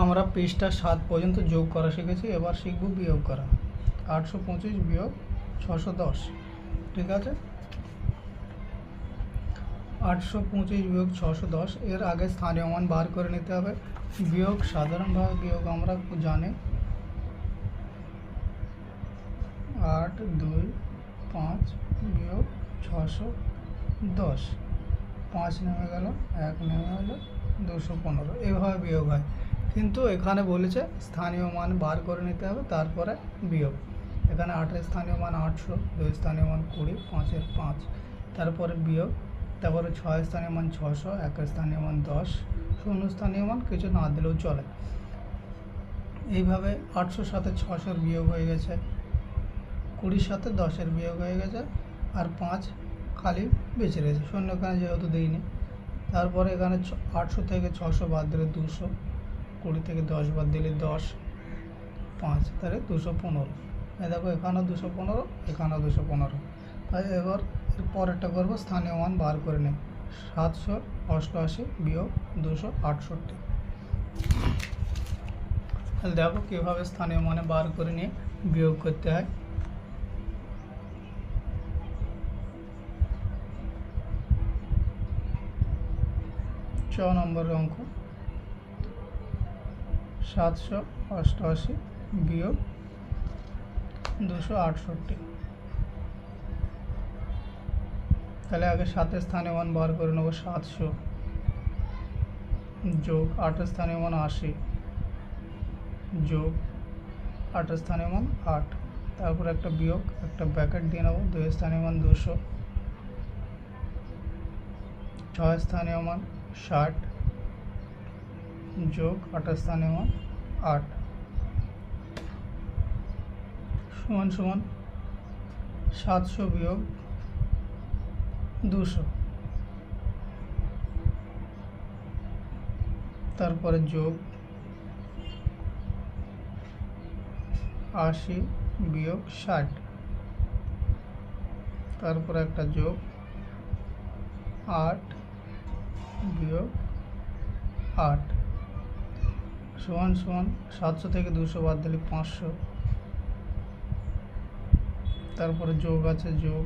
আমরা পৃষ্ঠা 7 পর্যন্ত যোগ করা শিখেছি, এবার শিখব বিয়োগ করা। 825 বিয়োগ 610, ঠিক আছে। 825 বিয়োগ 610 এর আগে স্থানীয় মান বার করে নিতে হবে। বিয়োগ সাধারণভাবে বিয়োগ আমরা জানি 8 2 5 বিয়োগ 610, 5 নেমে গেল, 1 নেমে গেল, 215, এভাবে বিয়োগ হয়। কিন্তু এখানে বলেছে স্থানীয় মান বার করে নিতে হবে, তারপরে বিয়োগ। এখানে 8 স্থানীয় মান 800, 2 স্থানীয় মান 20, 5 5, তারপরে বিয়োগ, তারপরে 6 স্থানীয় মান 600, 1 স্থানীয় মান 10, 0 স্থানীয় মান কিছু না দিলেও চলে। এইভাবে 800 সাথে 600 বিয়োগ হয়ে গেছে, 20 সাথে 10 বিয়োগ হয়ে গেছে, আর 5 খালি বেঁচে রয়েছে, শূন্য এখানে যেহেতু দিইনি। তারপরে এখানে 800 থেকে 600 বাদ দিলে 200, 20 থেকে 10 বাদ দিলে 10, 5 তাহলে 215। দেখো এখানেও 215, এখানেও 215। তাই এবার এর পরেরটা করবো, স্থানীয় মান বার করে নিই। 788 বিয়োগ 268। তাহলে দেখো কীভাবে স্থানীয় মানে বার করে নিয়ে বিয়োগ করতে হয়। ছ নম্বরের অঙ্ক, 788 বিয়োগ 268। তাহলে আগে 7 স্থানীয় মান বার করে নেবো। 700 যোগ 8 স্থানীয় মান 80 যোগ 8 স্থানীয় মান 8, তারপর একটা বিয়োগ, একটা ব্র্যাকেট দিয়ে নেবো। 2 স্থানীয় মান 200, 6 স্থানীয় মান 60 যোগ 8 স্থানীয় মান 8 সমান সমান 700 বিয়োগ 200, তারপরে যোগ 80 বিয়োগ 60, তারপরে একটা যোগ 8 বিয়োগ 8 সমান সমান 700 থেকে 200 বাদ দিলে 500, তারপরে যোগ আছে, যোগ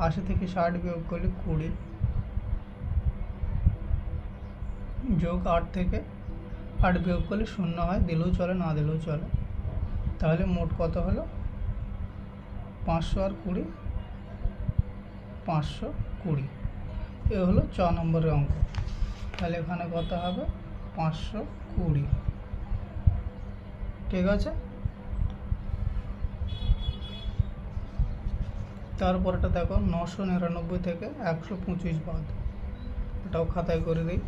80 থেকে 60 বিয়োগ করলে 20, যোগ 8 থেকে 8 বিয়োগ করলে 0 হয়, দিলেও চলে না দিলেও চলে। তাহলে মোট কত হলো? 500 আর 20, 520। এ হলো 4 নম্বরের অঙ্ক। তাহলে এখানে কত হবে? 520, ঠিক আছে। তারপরটা দেখো, 999 থেকে 125 বাদ, এটাও খাতায় করে দিই।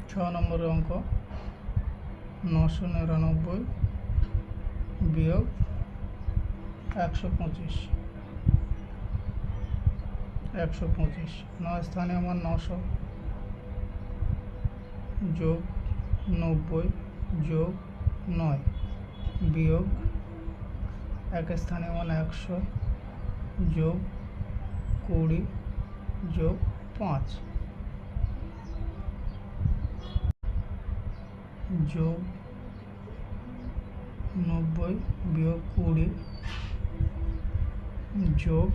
ছ নম্বরের অঙ্ক, 999 বিয়োগ 125, 125, 9 স্থানীয় মান 900 যোগ 90 যোগ 9 বিয়োগ 1 স্থানীয় মান 100 যোগ 20 যোগ 5 যোগ 90 বিয়োগ 20 যোগ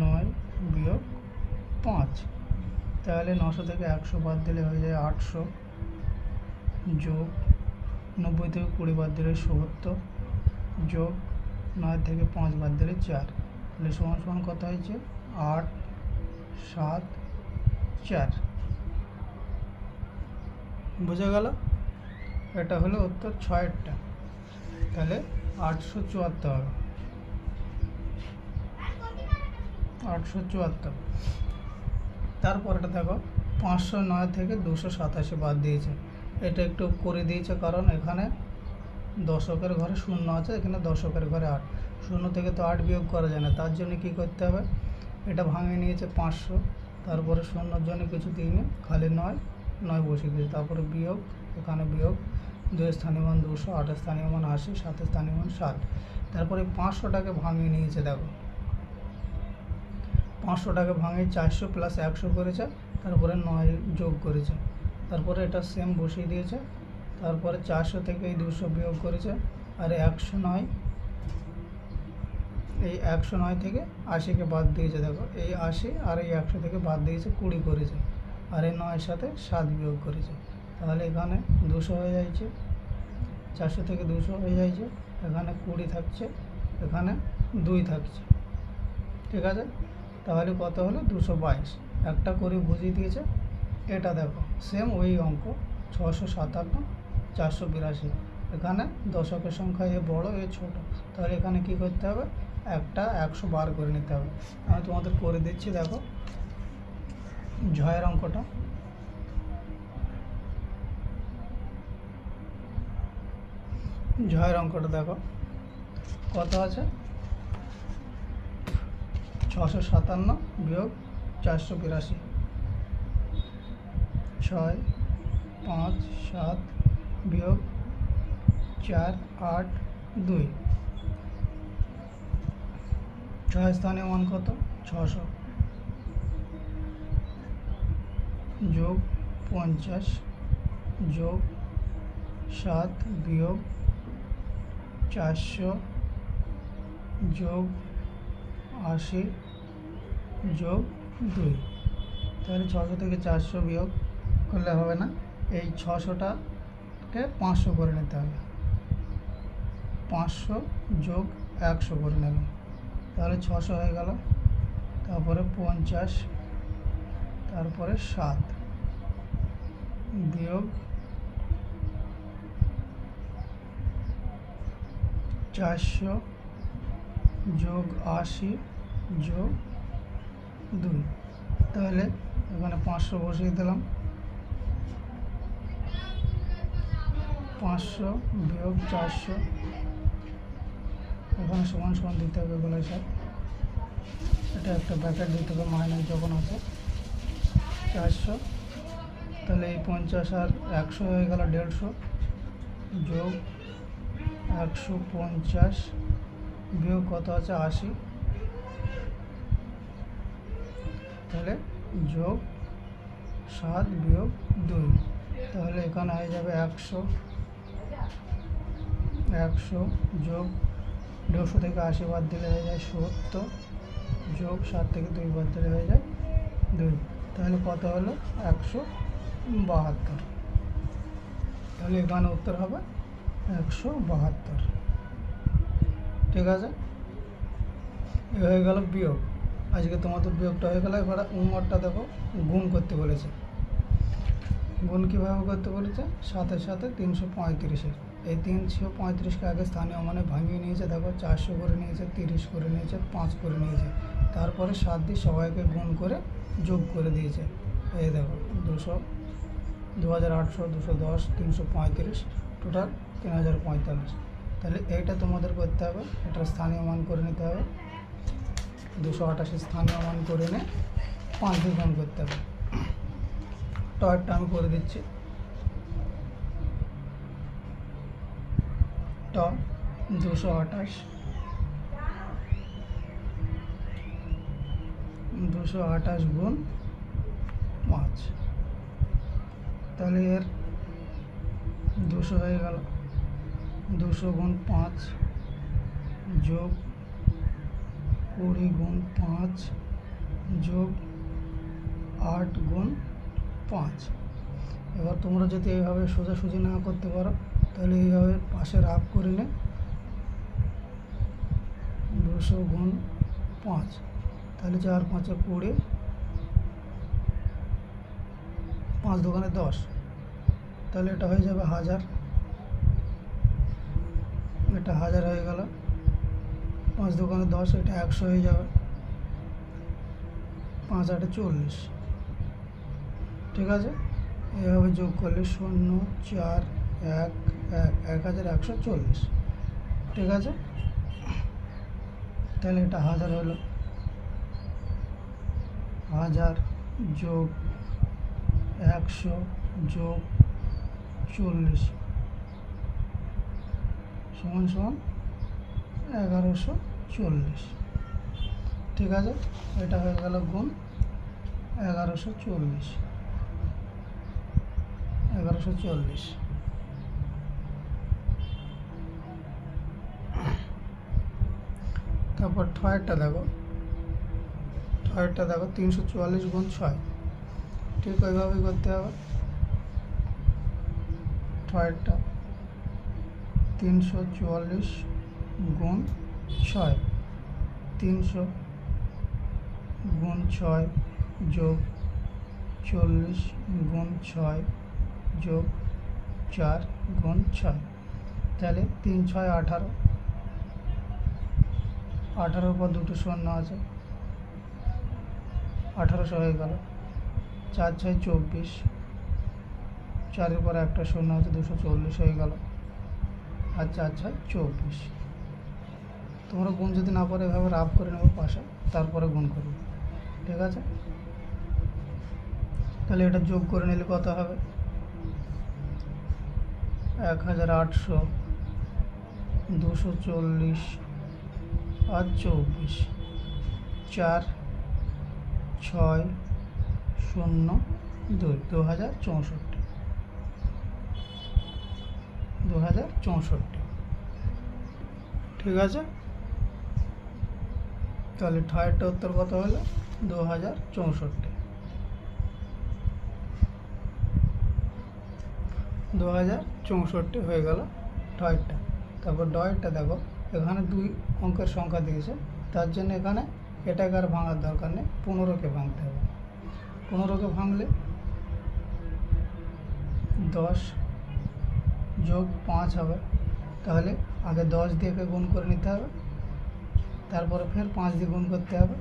9 বিয়োগ 5। তাহলে 900 থেকে 100 বাদ দিলে হয়ে যায় 800 যোগ 90 থেকে 20 বাদ দিলে 70 যোগ 9 থেকে 5 বাদ দিলে 4। তাহলে সমান সমান কত হয়েছে? 8 7 4। বোঝা গেল? এটা হলো উত্তর 6-টা। তাহলে 874 হবে, 874। তারপরটা দেখো, 509 থেকে 287 বাদ দিয়েছে। এটা একটু করে দিয়েছে কারণ এখানে দশকের ঘরে 0 আছে, এখানে দশকের ঘরে 8, 0 থেকে তো 8 বিয়োগ করা যায় না, তার জন্য কি করতে হবে? এটা ভাঙে নিয়েছে 500, তারপরে 0-র জন্য কিছু দিইনি, খালি 9 বসিয়ে দিয়েছে, তারপরে বিয়োগ, এখানে বিয়োগ, দুই স্থানীয় মান 200, 8 স্থানীয় মান 80, 7 স্থানীয় মান 7। তারপরে 500টাকে ভাঙিয়ে নিয়েছে, দেখো 500টাকে ভাঙিয়ে 400 প্লাস 100 করেছে, তারপরে 9 যোগ করেছে, তারপরে এটা সেম বসিয়ে দিয়েছে, তারপরে 400 থেকে এই 200 বিয়োগ করেছে, আর 109, এই 109 থেকে 80কে বাদ দিয়েছে, দেখো এই 80 আর এই 100 থেকে বাদ দিয়েছে 20 করেছে, আর এই 9-এর সাথে 7 বিয়োগ করেছে, তাহলে এখানে 200 হয়ে যাচ্ছে, 400 থেকে 200 হয়ে যাচ্ছে, এখানে 20 থাকছে, এখানে 2 থাকছে, ঠিক আছে। তাহলে কত হলো? 222। একটা করে বুঝিয়ে দিয়েছে। এটা দেখো সেম ওই অঙ্ক, 657, 482। এখানে দশকের সংখ্যা এ বড় এ ছোট, তাহলে এখানে কি করতে হবে? একটা 100 বার করে নিতে হবে। আমি তোমাদের করে দিচ্ছি, দেখো ঝয়ের অঙ্কটা। ঝয়ের অঙ্কটা দেখো কত আছে? 657 বিয়োগ 482, 6, 5, 7 বিয়োগ 4, 8, 2। 6 স্থানীয় মান কত? 600 যোগ 50 যোগ 7 বিয়োগ 400 যোগ 80 যোগ 2। তাহলে 600 থেকে 400 বিয়োগ করলে হবে না, এই 600টাকে 500 করে নিতে হবে, 500 যোগ 100 করে নেবে, তাহলে 600 হয়ে গেল, তারপরে 50, তারপরে 7 বিয়োগ 400 যোগ 80 যোগ 2। তাহলে এখানে 500 বসিয়ে দিলাম, 500 বিয়োগ 400, এখানে সমান সমান দিতে হবে বলে স্যার, এটা একটা ব্র্যাকেট দিতে হবে, মাইনাস যখন আছে 400, তাহলে এই 50 আর 100 হয়ে গেল 150 যোগ 150 বিয়োগ কত আছে? 80, তাহলে যোগ 7 বিয়োগ 2, তাহলে এখানে হয়ে যাবে 100 যোগ 150 থেকে 80 বাদ দিলে হয়ে যায় 70 যোগ 7 থেকে 2 বাদ দিলে হয়ে যায় 2, তাহলে কত হলো? 172। তাহলে এখানে উত্তর হবে 172, ঠিক আছে। এ হয়ে গেল বিয়োগ, আজকে তোমাদের বিয়োগটা হয়ে গেল। এবার উমরটা দেখো, গুণ করতে বলেছে। গুণ কীভাবে করতে বলেছে? 7-এর সাথে 335, এই 335কে আগে স্থানীয় মানে ভাঙিয়ে নিয়েছে, দেখো 400 করে নিয়েছে, 30 করে নিয়েছে, 5 করে নিয়েছে, তারপরে 7 দিয়ে সবাইকে গুণ করে যোগ করে দিয়েছে। এই দেখো 200, 2800, 210, 335, টোটাল 3045। তাহলে এইটা তোমাদের করতে হবে, এটা স্থানীয় মান করে নিতে হবে, 288 স্থানীয় মান করে এনে 5 দিয়ে গুণ করতে হবে। টয়েরটা আমি করে দিচ্ছি। ট 228 গুণ 5, তাহলে এর 200 হয়ে গেল, 200 গুণ 5 যোগ 20 গুণ 5 যোগ 8 গুণ 5। এবার তোমরা যদি এইভাবে সোজাসুজি না করতে পারো, তাহলে এইভাবে পাশে রাফ করে নে, 200 গুণ 5, তাহলে 4 5 20, 5 দোকানে 10, তাহলে এটা হয়ে যাবে 1000, এটা 1000 হয়ে গেল, 5 দোকানে 10, এটা 100 হয়ে যাবে, 5 8 40, ঠিক আছে। এভাবে যোগ করলে 0 4 1 1 1140, ঠিক আছে। তাহলে এটা 1000 হলো, 1000 যোগ 100 যোগ 40 সমান সমান 1140। ঠিক আছে, এটা হয়ে গেল গুণ 1140। তারপর ছয়েরটা দেখো 344 গুণ 6। ঠিক ওইভাবেই করতে হবে। ছয়েরটা 344 গুণ 6, 300 গুণ 6 যোগ 40 গুণ 6 যোগ 4 গুণ 6, তাহলে 3 6 18। 18-র পর দুটো শূন্য আছে, 1800 হয়ে গেল। 4 6 24, 4-এর পর একটা শূন্য আছে, 240 হয়ে গেল। আর 4 6 24। তোমরা গুণ যদি না পারো এভাবে রাফ করে নেবো পাশে, তারপরে গুণ করবে। ঠিক আছে, তাহলে এটা যোগ করে নিলে কত হবে? 1800, 240 আর 24, 4 6 0 2, 2064। ঠিক আছে, তাহলে ছয়েরটা উত্তর কত হলো? 2064। 2064 হয়ে গেল ছয়েরটা। তারপর ডয়েরটা দেখো, এখানে 2 অঙ্কের সংখ্যা দিয়েছে, তার জন্য এখানে এটাকে আর ভাঙার দরকার নেই, 15কে ভাঙতে হবে। 15কে ভাঙলে 10 যোগ 5 হবে, তাহলে আগে 10 দিয়ে গুণ করে নিতে হবে, তারপরে ফের 5 দিয়ে গুণ করতে হবে,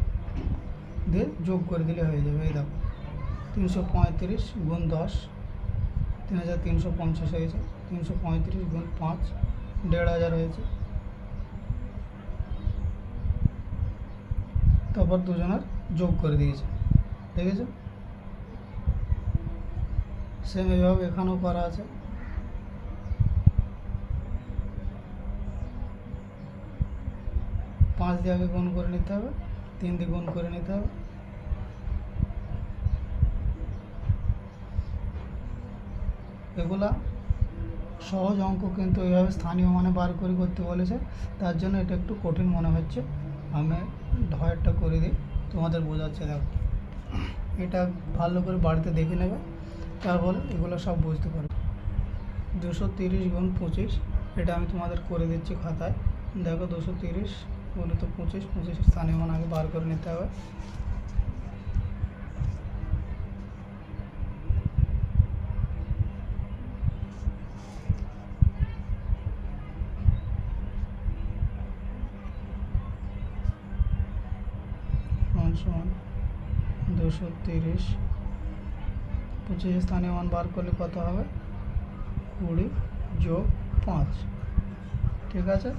দিয়ে যোগ করে দিলে হয়ে যাবে। এই দেখো 335 গুণ 10, 3350 হয়েছে। 335 গুণ 5, 1500 হয়েছে। তারপর দুজনের যোগ করে দিয়েছে, দেখেছো? সেম এইভাবে এখানেও করা আছে। পাঁচ দিয়ে আগে গুণ করে নিতে হবে, 3 দিয়ে গুণ করে নিতে হবে। এগুলা সহজ অঙ্ক, কিন্তু এইভাবে স্থানীয় মানে বার করে করতে বলেছে, তার জন্য এটা একটু কঠিন মনে হচ্ছে। আমি ঢয়েরটা করে দিই, তোমাদের বোঝাচ্ছে। দেখো, এটা ভালো করে বাড়িতে দেখে নেবে, তারপরে এগুলো সব বুঝতে পারবে। 230 গুণ 25, এটা আমি তোমাদের করে দিচ্ছি খাতায়। দেখো 230 গুণিত 25, 25 স্থানীয় মান আগে বার করে নিতে হবে। সমান 230, 25 স্থানীয় মান বার করলে কত হবে? 20 যোগ 5। ঠিক আছে,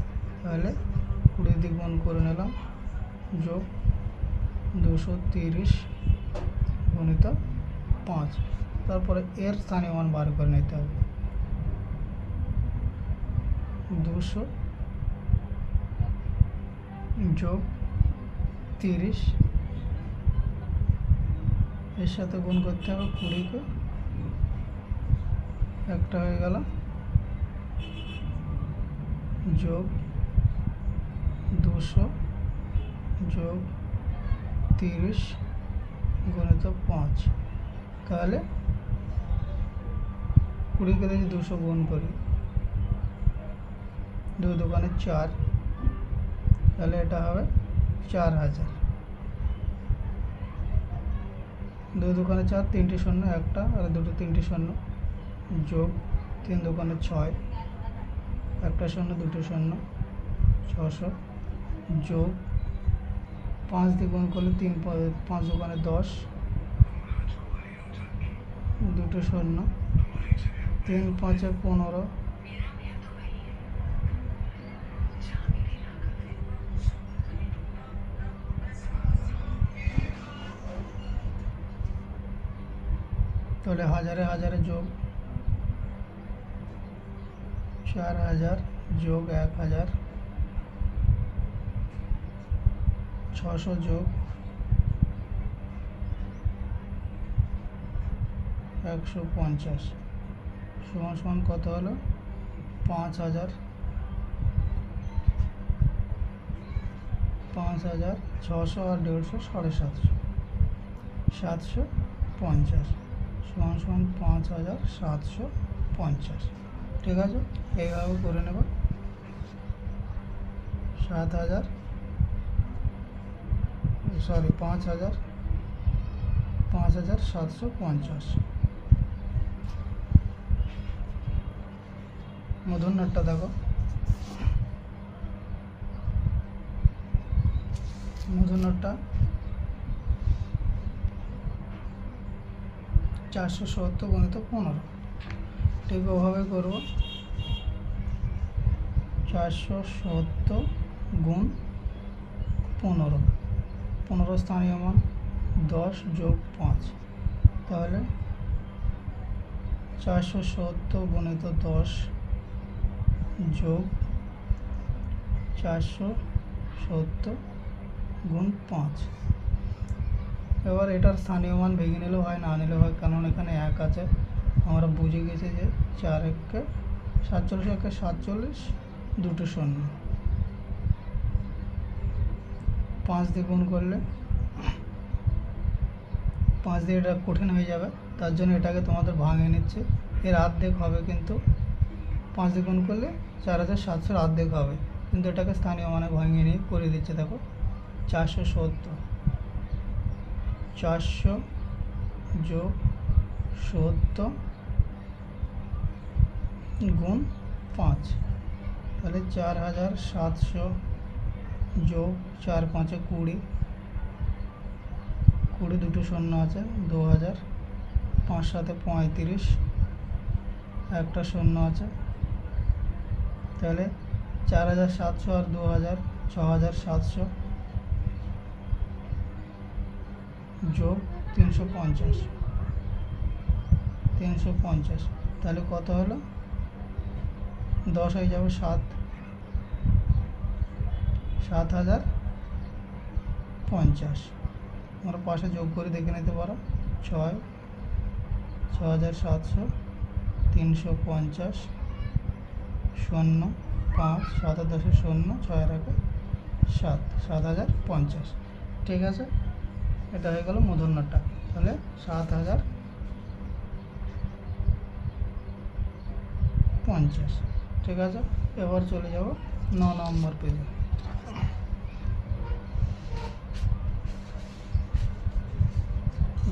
তাহলে 20 দিয়ে গুণ করে নিলাম, যোগ 230 গুণিত 5। তারপরে এর স্থানীয় মান বার করে নিতে হবে। 200 যোগ 30, এর সাথে গুণ করতে হবে 20কে, একটা হয়ে গেল, যোগ 200 যোগ 30 গুণিত 5। তাহলে 20কে যদি 200 গুণ করি, 2 দোকানে 4, তাহলে এটা হবে 4000। 2 দোকানে 4, 3টে শূন্য, একটা আর দুটো 3টে শূন্য, যোগ 3 দোকানে 6, একটা শূন্য, দুটো শূন্য, 600, যোগ 5 দিয়ে গুণ করলে 5 দোকানে 10, দুটো শূন্য, 3 5 15, তাহলে হাজারে হাজারে যোগ 4000 যোগ 1000, 600 যোগ 150 সমান সমান কত হলো? 5000, 600 আর 150 750, 750 সমান সমান 5750। ঠিক আছে, এইভাবে করে নেব। 5750। মূর্ধন্যটা দেখো, মূর্ধন্যটা 470 গুণিত 15। ঠিক ওভাবে করব। 470 গুণ 15, 15 স্থানীয় মান 10 যোগ 5, তাহলে 470 গুণিত 10 যোগ 470 গুণ 5। এবার এটার স্থানীয় মান ভেঙে নিলেও হয়, না নিলেও হয়, কারণ এখানে 1 আছে। আমরা বুঝে গেছি যে 4 একে 47, একে 47, দুটো শূন্য, 5 দিয়ে গুণ করলে 5 দিয়ে এটা কঠিন হয়ে যাবে, তার জন্য এটাকে তোমাদের ভাঙে নিচ্ছে। এর অর্ধেক হবে, কিন্তু 5 দিয়ে গুণ করলে 4700 অর্ধেক হবে, কিন্তু এটাকে স্থানীয় মানে ভাঙিয়ে নিয়ে করে দিচ্ছে। দেখো 470, 400 যোগ 70 গুণ 5, তাহলে 4700 যোগ 4 5 20, 20 দুটো শূন্য আছে, 2000, 5 7 35, একটা শূন্য আছে, তাহলে 4700 আর 2000 6700 যোগ 350, তাহলে কত হলো? 10 হয়ে যাবে 7050। আমরা পাশে যোগ করে দেখে নিতে পারো। 6 6700, 350, 0 5 7 10 0 6 1 7, 7050। ঠিক আছে, এটা হয়ে গেল মূর্ধন্যটা। তাহলে 7050। ঠিক আছে, এবার চলে যাব 9 নম্বর পেজে।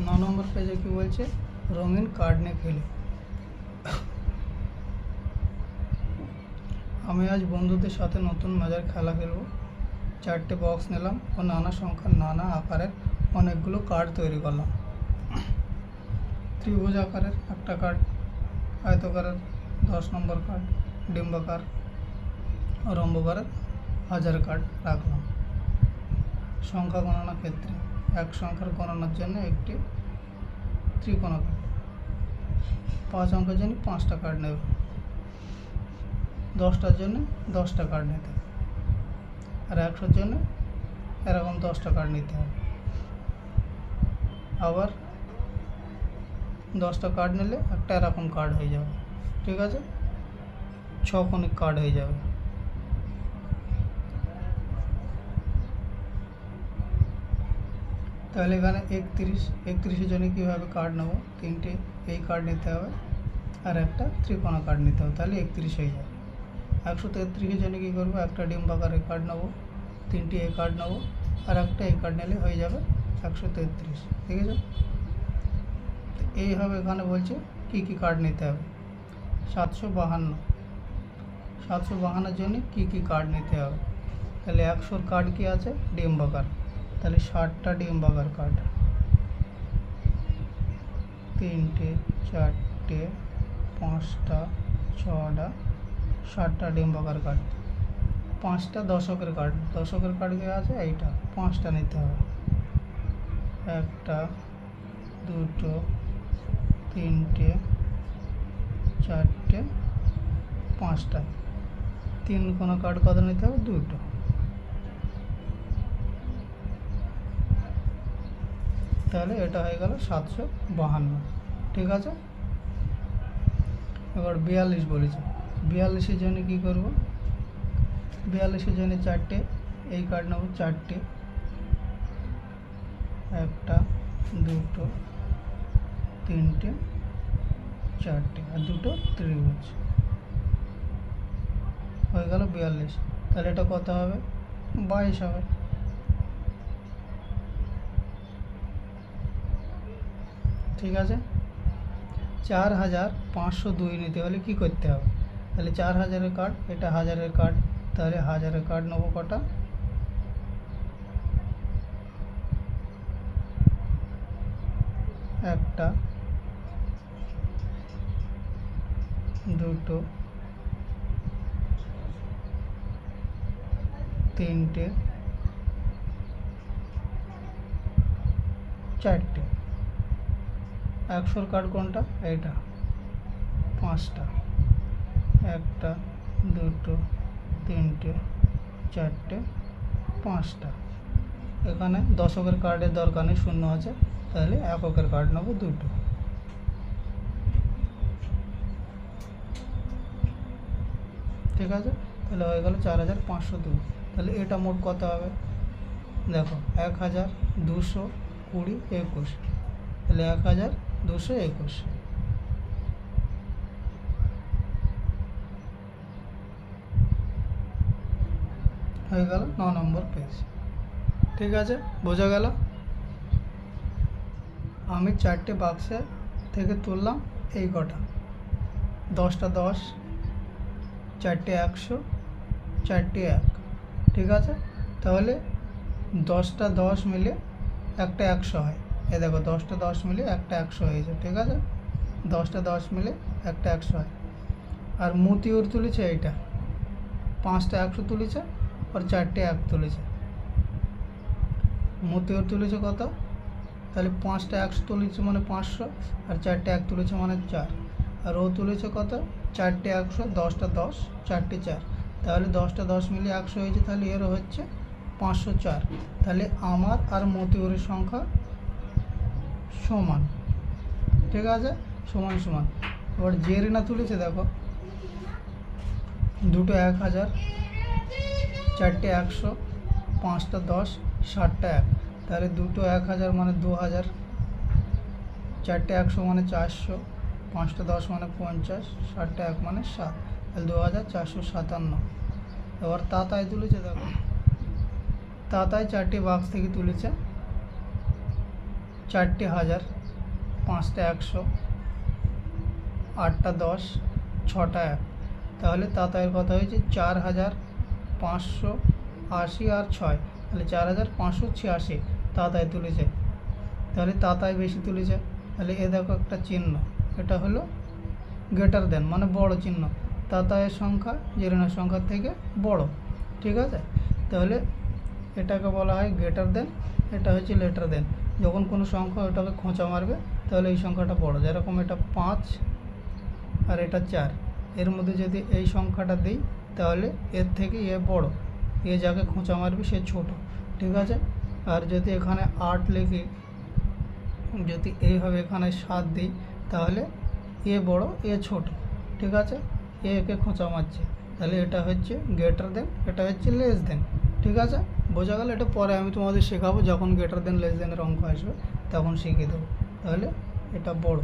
9 নম্বর পেজে কি বলছে? রঙিন কার্ড নিয়ে খেলে। আমি আজ বন্ধুদের সাথে নতুন মজার খেলা খেলব। 4টে বক্স নিলাম ও নানা সংখ্যার নানা আকারের অনেকগুলো কার্ড তৈরি করলাম। ত্রিভুজ আকারের একটা কার্ড, আয়তকারের 10 নম্বর কার্ড, ডিম্বাকার ও রম্বকারের 1000 কার্ড রাখলাম। সংখ্যা গণনা ক্ষেত্রে এক সংখ্যার গণনার জন্য একটি ত্রিকোণাকার, 5 অঙ্কের জন্য 5টা কার্ড নেবে, 10টার জন্য 10টা কার্ড নিতে হবে, আর 100-র জন্য এরকম 10টা কার্ড নিতে হবে। আবার 10টা কার্ড নিলে একটা এরকম কার্ড হয়ে যাবে। ঠিক আছে, 6 কোণিক কার্ড হয়ে যাবে। তাহলে এখানে 31-এর জন্য কীভাবে কার্ড নেব? 3টে এই কার্ড নিতে হবে আর একটা ত্রিকোণা কার্ড নিতে হবে, তাহলে 31 হয়ে যাবে। 133-এর জন্য কী করবো? একটা ডিম্বাকারের কার্ড নেবো, 3টে এই কার্ড নেবো আর একটা এই কার্ড নিলে হয়ে যাবে 133। ঠিক আছে, তো এইভাবে এখানে বলছে কী কী কার্ড নিতে হবে। 752-752-এর জন্য কী কী কার্ড নিতে হবে? তাহলে 100-র কার্ড কি আছে? ডিম্বাকার, তাহলে 60টা ডিম্বাকার কার্ড, 3টে 4টে 5টা 6টা 60টা ডিম্বাকার কার্ড। 5টা দশকের কার্ড, দশকের কার্ড কি আছে? এইটা 5টা নিতে হবে। 1টা 2টো 3টে 4টে 5টা, 3 কোনো কার্ড কত নিতে হবে? 2টো। তাহলে এটা হয়ে গেল 752। ঠিক আছে, এবার 42 বলেছে। 42-এর জন্য কী করব? 42-এর জন্য 4টে এই কার্ড নেব, 4টে, 1টা 2টো 3টে 4টে আর 2টো ত্রিভুজ। হয়ে গেল 42। তাহলে এটা কত হবে? 22 হবে। ঠিক আছে, 4502 নিতে হলে কী করতে হবে? তাহলে 4000-এর কার্ড, এটা 1000-এর কার্ড, তাহলে 1000-এর কার্ড নেবো কটা? 1টা 2টো 3টে 4টে। 100-র কার্ড কোনটা? এইটা, 5টা, 1টা 2টো 3টে 4টে 5টা। এখানে দশকের কার্ডের দরকার নেই, শূন্য আছে, তাহলে এককের কার্ড নেবো 2টো। ঠিক আছে, তাহলে হয়ে গেল 4502। তাহলে এটা মোট কত হবে? দেখো, 1220 21, তাহলে 1221। হয়ে গেল 9 নম্বর পেজ। ঠিক আছে, বোঝা গেল? আমি 4টে বাক্সে থেকে তুললাম এই কটা, 10টা 10, 4টে 100, 4টে 1। ঠিক আছে, তাহলে 10টা 10 মিলে একটা 100 হয়। এ দেখো, 10টা 10 মিলে একটা 100 হয়েছে। ঠিক আছে, 10টা 10 মিলে একটা 100 হয়। আর মতিউর তুলেছে এইটা, 5টা 100 তুলেছে আর 4টে 1 তুলেছে। মতিউর তুলেছে কত? তাহলে 5টা 100 তুলেছে মানে 500, আর 4টে 1 তুলেছে মানে 4। আর ও তুলেছে কত? 4টে 100, 10টা 10, 4টে 4, তাহলে 10টা 10 মিলে 100 হয়েছে। তাহলে এরও হচ্ছে 504। তাহলে আমার আর মতিউরের সংখ্যা সমান। ঠিক আছে, সমান সমান। এবার জেরিনা তুলেছে, দেখো, 2টো 1000, 4টে 100, 5টা 10, 7টা 1, তাহলে 2টো 1000 মানে 2000, 4টে 100 মানে 400, 5টা 10 মানে 50, 7টা 1 মানে 7, তাহলে 2457। এবার তাতায় তুলেছে, দেখো, তাতায় 4টে বাক্স থেকে তুলেছে, 4টে 1000, 5টা 100, 8টা 10, 6টা 1, তাহলে তাতায়ের কথা হয়েছে 4580 আর 6, তাহলে 4586 তাতায় তুলেছে। তাহলে তাতায় বেশি তুলেছে। তাহলে এ দেখো একটা চিহ্ন, এটা হলো গ্রেটার দেন, মানে বড় চিহ্ন। তাতায়ের সংখ্যা জেরিনার সংখ্যার থেকে বড়। ঠিক আছে, তাহলে এটাকে বলা হয় গ্রেটার দেন, এটা হচ্ছে লেটার দেন। যখন কোনো সংখ্যা ওটাকে খোঁচা মারবে তাহলে এই সংখ্যাটা বড়। যেরকম এটা 5 আর এটা 4, এর মধ্যে যদি এই সংখ্যাটা দিই তাহলে এর থেকে এ বড়, এ যাকে খোঁচা মারবে সে ছোট। ঠিক আছে, আর যদি এখানে 8 লিখি, যদি এইভাবে এখানে 7 দিই তাহলে এ বড় এ ছোট। ঠিক আছে, একে খোঁচা মারছে, তাহলে এটা হচ্ছে গ্রেটার দেন, এটা হচ্ছে লেস দেন। ঠিক আছে, বোঝা গেল? এটা পরে আমি তোমাদের শেখাবো, যখন গ্রেটার দেন লেস দেনের অঙ্ক আসবে তখন শিখিয়ে দেবো। তাহলে এটা বড়।